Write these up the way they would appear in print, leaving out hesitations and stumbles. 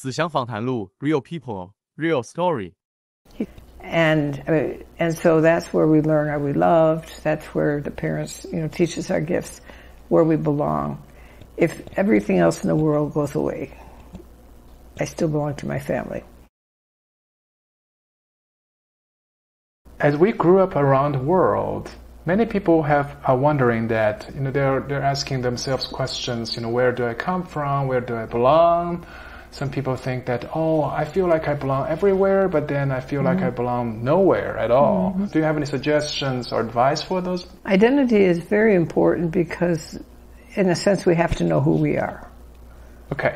子祥访谈录 Real People, Real Story. And so that's where we learn are we loved. That's where the parents, teach us our gifts, where we belong. If everything else in the world goes away, I still belong to my family. As we grew up around the world, many people are wondering that, they're asking themselves questions, where do I come from? Where do I belong? Some people think that, I feel like I belong everywhere, but then I feel like I belong nowhere at all. Do you have any suggestions or advice for those? Identity is very important because, in a sense, we have to know who we are.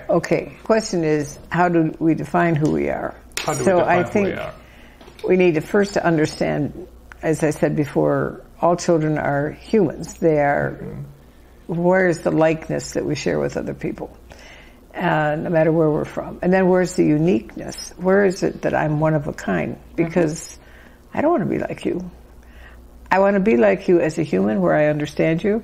Okay. Question is, how do we define who we are? I think we need to first understand, as I said before, all children are humans. They are, where's the likeness that we share with other people? No matter where we're from. And then where's the uniqueness? Where is it that I'm one of a kind? Because I don't want to be like you. I want to be like you as a human where I understand you,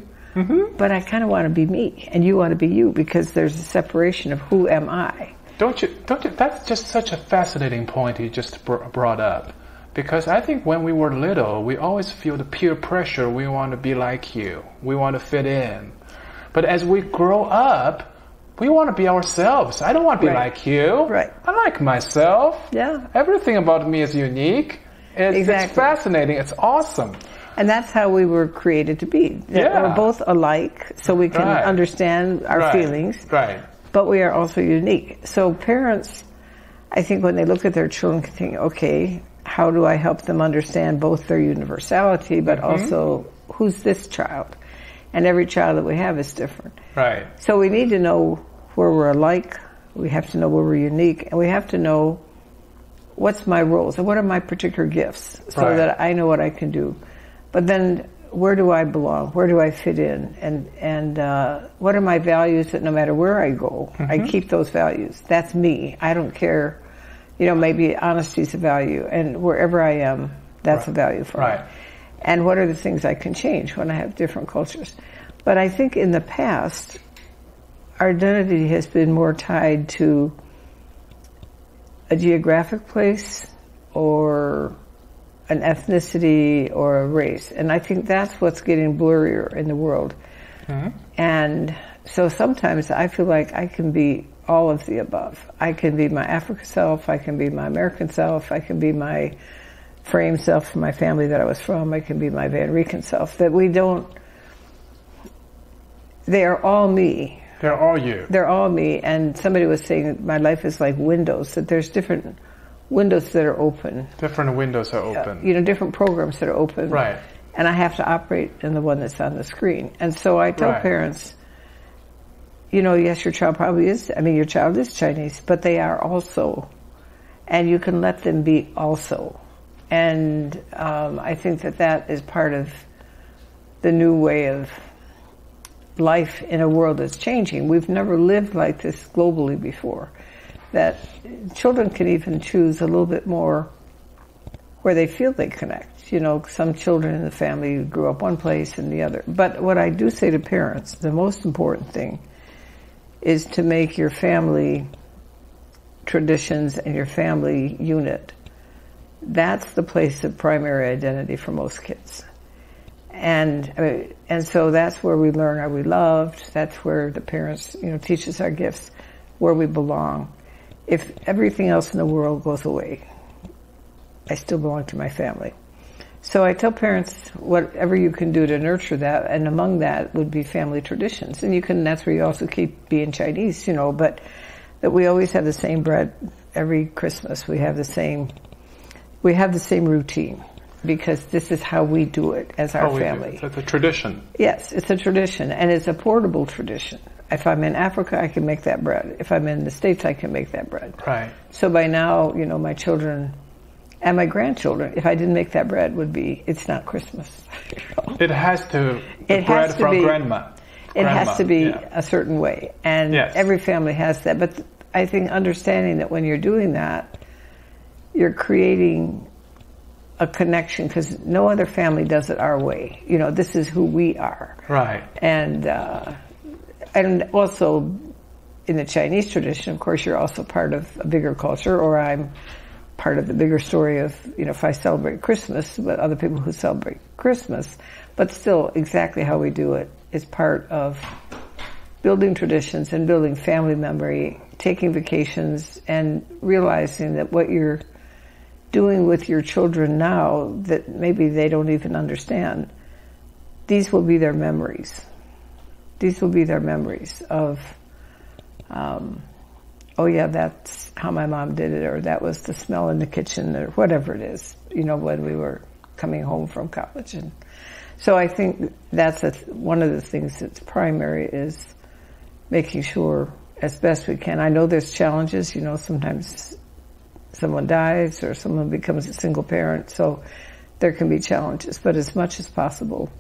but I kind of want to be me, and you want to be you, because there's a separation of who am I. Don't you, that's just such a fascinating point you just brought up. Because I think when we were little, we always feel the peer pressure. We want to be like you. We want to fit in. But as we grow up, we want to be ourselves. I don't want to be like you. Right. I like myself. Yeah. Everything about me is unique. It's fascinating. It's awesome. And that's how we were created to be. We're both alike, so we can understand our feelings. Right. But we are also unique. So parents, I think when they look at their children, can think, okay, how do I help them understand both their universality, but also who's this child? And every child that we have is different. Right. So we need to know where we're alike, we have to know where we're unique, and we have to know what's my roles and what are my particular gifts so that I know what I can do. But then where do I belong? Where do I fit in? And what are my values that no matter where I go, I keep those values. That's me. I don't care. Maybe honesty's a value, and wherever I am, that's a value for me. And what are the things I can change when I have different cultures? But I think in the past, our identity has been more tied to a geographic place or an ethnicity or a race. And I think that's what's getting blurrier in the world. And so sometimes I feel like I can be all of the above. I can be my African self, I can be my American self, I can be my frame self from my family that I was from, I can be my Van Reken self. That we don't, they are all me. They're all you. They're all me. And somebody was saying that my life is like windows, that there's different windows that are open. Different windows are open. Different programs that are open. Right. And I have to operate in the one that's on the screen. And so I tell parents, yes, your child probably is, your child is Chinese, but they are also. And you can let them be also. And I think that is part of the new way of life in a world that's changing. We've never lived like this globally before. That children can even choose a little bit more where they feel they connect. Some children in the family grew up one place and the other. But what I do say to parents, the most important thing is to make your family traditions and your family unit. That's the place of primary identity for most kids. And so that's where we learn are we loved. That's where the parents, teach us our gifts, where we belong. If everything else in the world goes away, I still belong to my family. So I tell parents whatever you can do to nurture that, and among that would be family traditions. And that's where you also keep being Chinese, but that we always have the same bread every Christmas. We have the same routine, because this is how we do it as our family. It's a tradition. Yes, it's a tradition, and it's a portable tradition. If I'm in Africa, I can make that bread. If I'm in the States, I can make that bread. Right. So by now, my children and my grandchildren, if I didn't make that bread, it's not Christmas. It has to be bread from grandma. It has to be a certain way, and every family has that. But I think understanding that when you're doing that, you're creating a connection, because no other family does it our way. This is who we are. Right. And also in the Chinese tradition, of course, you're also part of a bigger culture, or I'm part of the bigger story of, if I celebrate Christmas, but other people who celebrate Christmas, but still exactly how we do it is part of building traditions and building family memory, taking vacations, and realizing that what you're doing with your children now that maybe they don't even understand, these will be their memories. These will be their memories of, oh yeah, that's how my mom did it, or that was the smell in the kitchen, or whatever it is, when we were coming home from college. And so I think that's one of the things that's primary is making sure as best we can. I know there's challenges, sometimes someone dies or someone becomes a single parent, so there can be challenges, but as much as possible,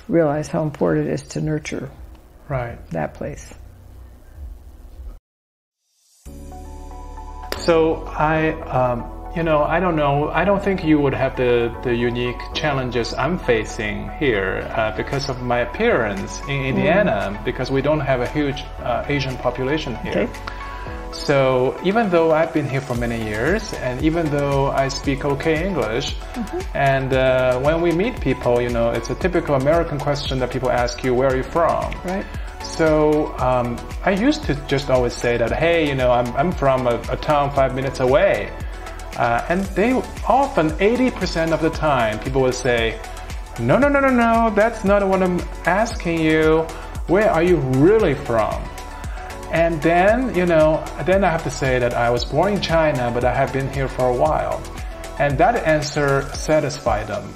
realize how important it is to nurture that place. So I don't know. I don't think you would have the unique challenges I'm facing here because of my appearance in Indiana, because we don't have a huge Asian population here. Okay. So even though I've been here for many years, and even though I speak okay English, and when we meet people, it's a typical American question that people ask you, where are you from? Right. So I used to just always say that, hey, I'm from a town 5 minutes away. And they often, 80% of the time, people will say, no, that's not what I'm asking you. Where are you really from? And then, then I have to say that I was born in China, but I have been here for a while. And that answer satisfied them.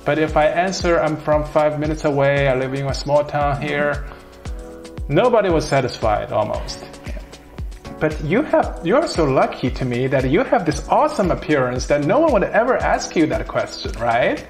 But if I answer, I'm from 5 minutes away, I live in a small town here, nobody was satisfied almost. But you're so lucky to me that you have this awesome appearance that no one would ever ask you that question, right?